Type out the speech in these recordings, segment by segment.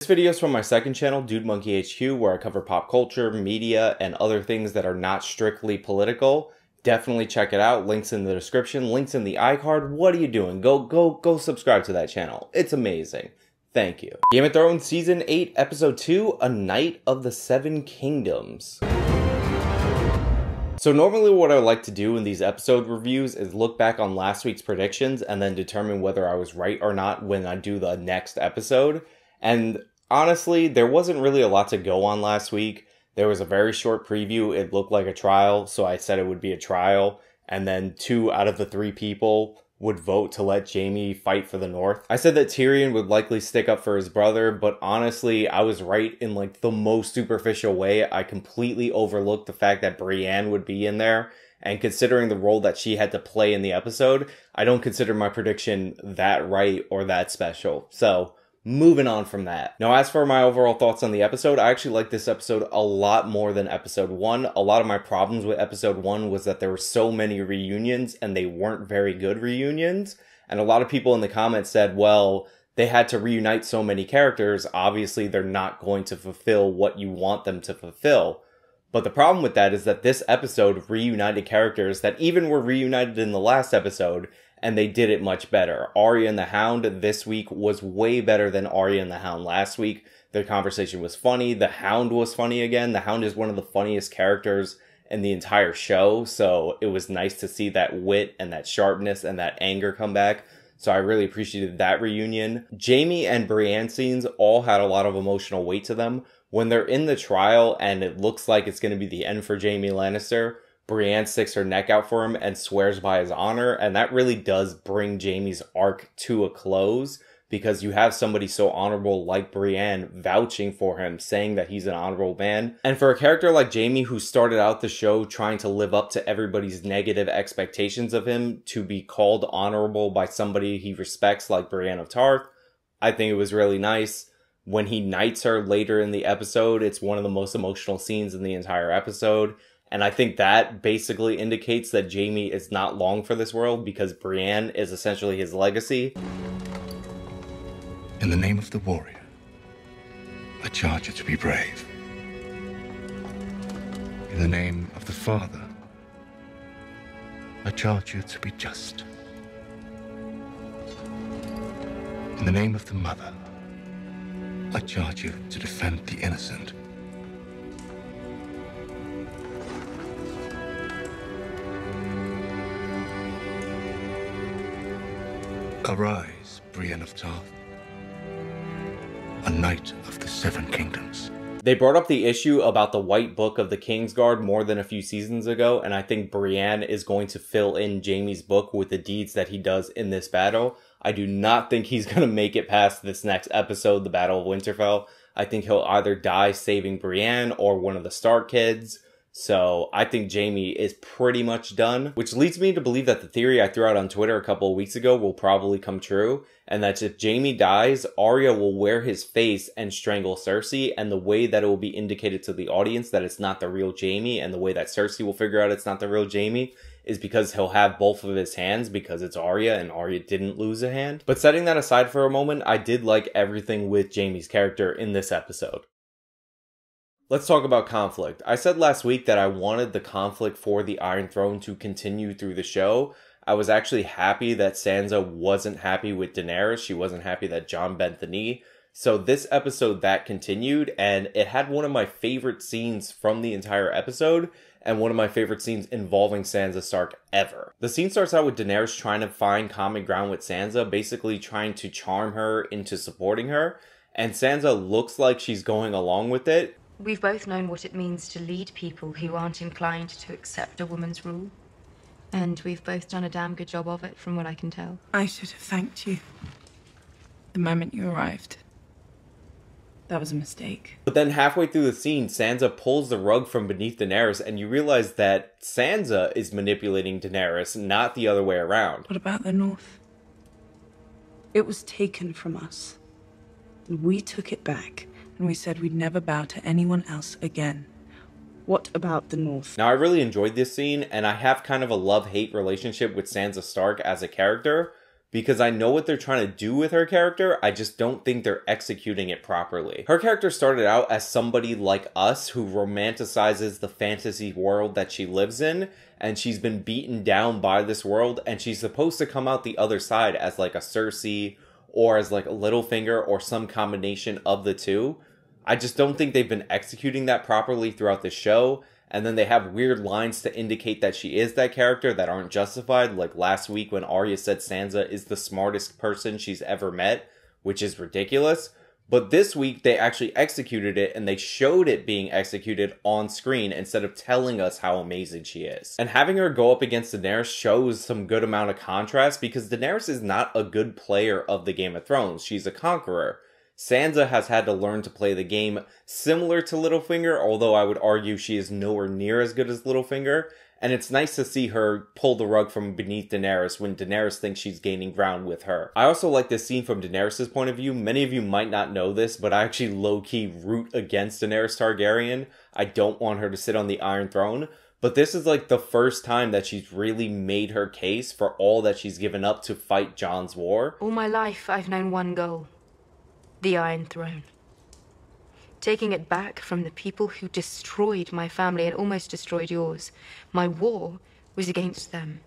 This video is from my second channel, Dude Monkey HQ, where I cover pop culture, media, and other things that are not strictly political. Definitely check it out. Links in the description, links in the iCard. What are you doing? Go subscribe to that channel. It's amazing. Thank you. Game of Thrones Season 8, Episode 2, A Night of the Seven Kingdoms. So normally what I like to do in these episode reviews is look back on last week's predictions and then determine whether I was right or not when I do the next episode. And honestly, there wasn't really a lot to go on last week. There was a very short preview. It looked like a trial, so I said it would be a trial. And then 2 out of the 3 people would vote to let Jaimie fight for the North. I said that Tyrion would likely stick up for his brother, but honestly, I was right in like the most superficial way. I completely overlooked the fact that Brienne would be in there. And considering the role that she had to play in the episode, I don't consider my prediction that right or that special. So, moving on from that. Now, as for my overall thoughts on the episode, I actually like this episode a lot more than episode 1. A lot of my problems with episode 1 was that there were so many reunions and they weren't very good reunions. And a lot of people in the comments said, well, they had to reunite so many characters. Obviously, they're not going to fulfill what you want them to fulfill. But the problem with that is that this episode reunited characters that even were reunited in the last episode, and they did it much better. Arya and the Hound this week was way better than Arya and the Hound last week. Their conversation was funny. The Hound was funny again. The Hound is one of the funniest characters in the entire show, so it was nice to see that wit and that sharpness and that anger come back. So I really appreciated that reunion. Jaimie and Brienne scenes all had a lot of emotional weight to them. When they're in the trial and it looks like it's going to be the end for Jaime Lannister, Brienne sticks her neck out for him and swears by his honor, and that really does bring Jaime's arc to a close, because you have somebody so honorable like Brienne vouching for him, saying that he's an honorable man. And for a character like Jaime, who started out the show trying to live up to everybody's negative expectations of him, to be called honorable by somebody he respects like Brienne of Tarth, I think it was really nice. When he knights her later in the episode, it's one of the most emotional scenes in the entire episode. And I think that basically indicates that Jaime is not long for this world, because Brienne is essentially his legacy. In the name of the warrior, I charge you to be brave. In the name of the father, I charge you to be just. In the name of the mother, I charge you to defend the innocent. Arise, Brienne of Tarth, a knight of the Seven Kingdoms. They brought up the issue about the White Book of the Kingsguard more than a few seasons ago, and I think Brienne is going to fill in Jaime's book with the deeds that he does in this battle. I do not think he's going to make it past this next episode, the Battle of Winterfell. I think he'll either die saving Brienne or one of the Stark kids. So I think Jaime is pretty much done, which leads me to believe that the theory I threw out on Twitter a couple of weeks ago will probably come true, and that if Jaime dies, Arya will wear his face and strangle Cersei, and the way that it will be indicated to the audience that it's not the real Jaime, and the way that Cersei will figure out it's not the real Jaime, is because he'll have both of his hands, because it's Arya and Arya didn't lose a hand. But setting that aside for a moment, I did like everything with Jaime's character in this episode. Let's talk about conflict. I said last week that I wanted the conflict for the Iron Throne to continue through the show. I was actually happy that Sansa wasn't happy with Daenerys. She wasn't happy that Jon bent the knee. So this episode, that continued, and it had one of my favorite scenes from the entire episode, and one of my favorite scenes involving Sansa Stark ever. The scene starts out with Daenerys trying to find common ground with Sansa, basically trying to charm her into supporting her, and Sansa looks like she's going along with it. We've both known what it means to lead people who aren't inclined to accept a woman's rule. And we've both done a damn good job of it, from what I can tell. I should have thanked you the moment you arrived. That was a mistake. But then halfway through the scene, Sansa pulls the rug from beneath Daenerys, and you realize that Sansa is manipulating Daenerys, not the other way around. What about the North? It was taken from us. We took it back. And we said we'd never bow to anyone else again. What about the North? Now, I really enjoyed this scene, and I have kind of a love-hate relationship with Sansa Stark as a character, because I know what they're trying to do with her character, I just don't think they're executing it properly. Her character started out as somebody like us who romanticizes the fantasy world that she lives in, and she's been beaten down by this world, and she's supposed to come out the other side as like a Cersei, or as like a Littlefinger, or some combination of the two. I just don't think they've been executing that properly throughout the show. And then they have weird lines to indicate that she is that character that aren't justified. Like last week when Arya said Sansa is the smartest person she's ever met, which is ridiculous. But this week they actually executed it, and they showed it being executed on screen instead of telling us how amazing she is. And having her go up against Daenerys shows some good amount of contrast, because Daenerys is not a good player of the Game of Thrones. She's a conqueror. Sansa has had to learn to play the game similar to Littlefinger, although I would argue she is nowhere near as good as Littlefinger, and it's nice to see her pull the rug from beneath Daenerys when Daenerys thinks she's gaining ground with her. I also like this scene from Daenerys' point of view. Many of you might not know this, but I actually low-key root against Daenerys Targaryen. I don't want her to sit on the Iron Throne, but this is like the first time that she's really made her case for all that she's given up to fight Jon's war. All my life, I've known one goal. The Iron Throne. Taking it back from the people who destroyed my family and almost destroyed yours. My war was against them,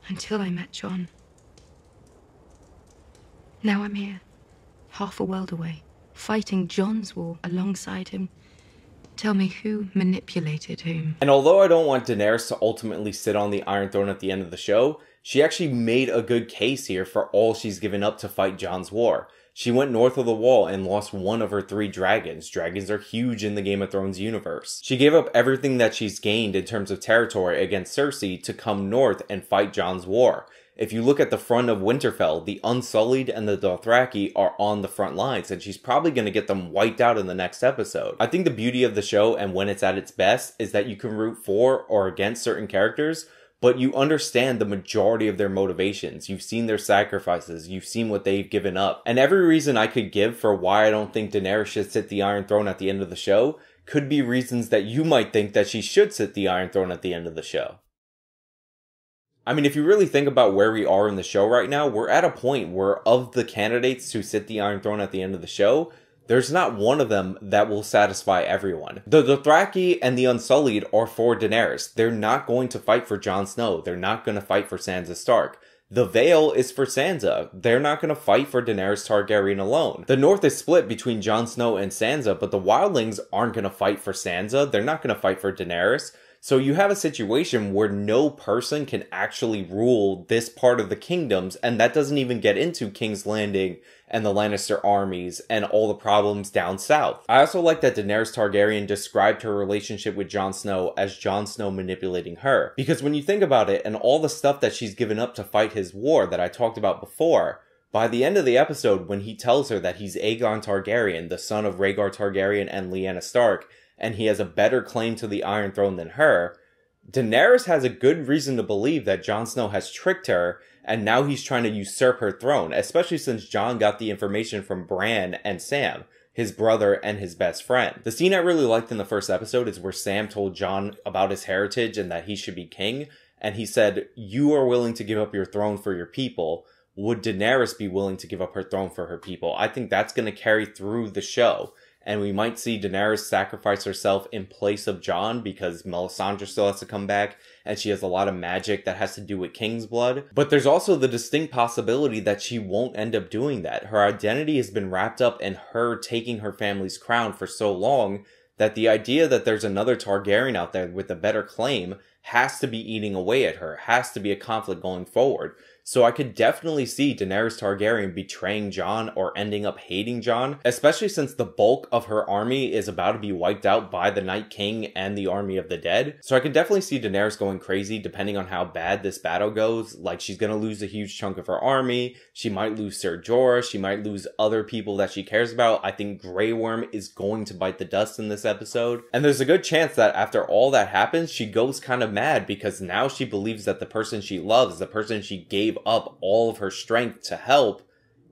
until I met Jon. Now I'm here, half a world away, fighting Jon's war alongside him. Tell me, who manipulated whom? And although I don't want Daenerys to ultimately sit on the Iron Throne at the end of the show, she actually made a good case here for all she's given up to fight Jon's war. She went north of the wall and lost one of her 3 dragons. Dragons are huge in the Game of Thrones universe. She gave up everything that she's gained in terms of territory against Cersei to come north and fight Jon's war. If you look at the front of Winterfell, the Unsullied and the Dothraki are on the front lines, and she's probably going to get them wiped out in the next episode. I think the beauty of the show, and when it's at its best, is that you can root for or against certain characters, but you understand the majority of their motivations. You've seen their sacrifices. You've seen what they've given up. And every reason I could give for why I don't think Daenerys should sit the Iron Throne at the end of the show could be reasons that you might think that she should sit the Iron Throne at the end of the show. I mean, if you really think about where we are in the show right now, we're at a point where of the candidates to sit the Iron Throne at the end of the show, there's not one of them that will satisfy everyone. The Dothraki and the Unsullied are for Daenerys. They're not going to fight for Jon Snow. They're not going to fight for Sansa Stark. The Vale is for Sansa. They're not going to fight for Daenerys Targaryen alone. The North is split between Jon Snow and Sansa, but the Wildlings aren't going to fight for Sansa. They're not going to fight for Daenerys. So you have a situation where no person can actually rule this part of the kingdoms, and that doesn't even get into King's Landing and the Lannister armies and all the problems down south. I also like that Daenerys Targaryen described her relationship with Jon Snow as Jon Snow manipulating her. Because when you think about it, and all the stuff that she's given up to fight his war that I talked about before, by the end of the episode, when he tells her that he's Aegon Targaryen, the son of Rhaegar Targaryen and Lyanna Stark, and he has a better claim to the Iron Throne than her, Daenerys has a good reason to believe that Jon Snow has tricked her, and now he's trying to usurp her throne, especially since Jon got the information from Bran and Sam, his brother and his best friend. The scene I really liked in the first episode is where Sam told Jon about his heritage and that he should be king, and he said, "You are willing to give up your throne for your people. Would Daenerys be willing to give up her throne for her people?" I think that's going to carry through the show. And we might see Daenerys sacrifice herself in place of Jon because Melisandre still has to come back and she has a lot of magic that has to do with King's blood. But there's also the distinct possibility that she won't end up doing that. Her identity has been wrapped up in her taking her family's crown for so long that the idea that there's another Targaryen out there with a better claim has to be eating away at her, has to be a conflict going forward. So I could definitely see Daenerys Targaryen betraying Jon or ending up hating Jon, especially since the bulk of her army is about to be wiped out by the Night King and the Army of the Dead. So I could definitely see Daenerys going crazy depending on how bad this battle goes. Like, she's gonna lose a huge chunk of her army, she might lose Ser Jorah, she might lose other people that she cares about. I think Grey Worm is going to bite the dust in this episode. And there's a good chance that after all that happens, she goes kind of mad because now she believes that the person she loves, the person she gave up all of her strength to help,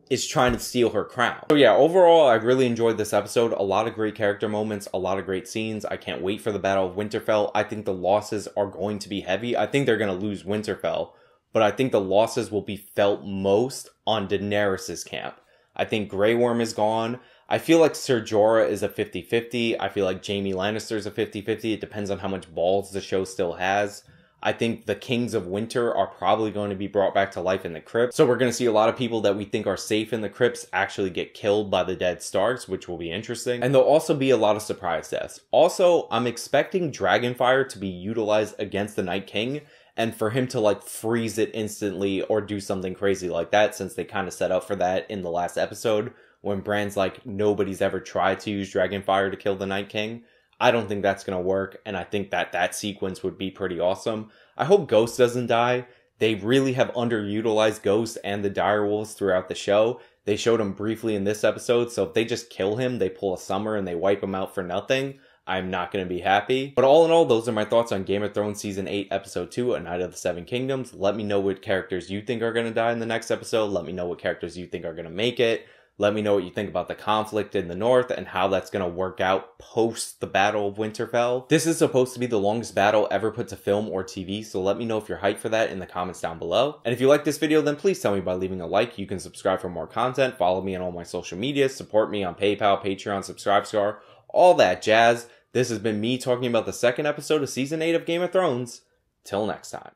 is trying to steal her crown. So yeah, overall, I really enjoyed this episode. A lot of great character moments, a lot of great scenes. I can't wait for the Battle of Winterfell. I think the losses are going to be heavy. I think they're going to lose Winterfell. but I think the losses will be felt most on Daenerys' camp. I think Grey Worm is gone. I feel like Ser Jorah is a 50-50. I feel like Jaime Lannister is a 50-50. It depends on how much balls the show still has. I think the Kings of Winter are probably going to be brought back to life in the crypt. So we're going to see a lot of people that we think are safe in the crypts actually get killed by the dead Starks, which will be interesting. And there'll also be a lot of surprise deaths. Also, I'm expecting Dragonfire to be utilized against the Night King, and for him to like freeze it instantly or do something crazy like that, since they kind of set up for that in the last episode when Bran's like, nobody's ever tried to use Dragonfire to kill the Night King. I don't think that's going to work, and I think that sequence would be pretty awesome. I hope Ghost doesn't die. They really have underutilized Ghost and the Direwolves throughout the show. They showed him briefly in this episode, so if they just kill him, they pull a Summer and they wipe him out for nothing, I'm not going to be happy. But all in all, those are my thoughts on Game of Thrones Season 8, Episode 2, A Night of the Seven Kingdoms. Let me know what characters you think are going to die in the next episode. Let me know what characters you think are going to make it. Let me know what you think about the conflict in the north and how that's going to work out post the Battle of Winterfell. This is supposed to be the longest battle ever put to film or TV, so let me know if you're hyped for that in the comments down below. And if you like this video, then please tell me by leaving a like. You can subscribe for more content, follow me on all my social media, support me on PayPal, Patreon, Subscribestar, all that jazz. This has been me talking about the second episode of Season 8 of Game of Thrones. Till next time.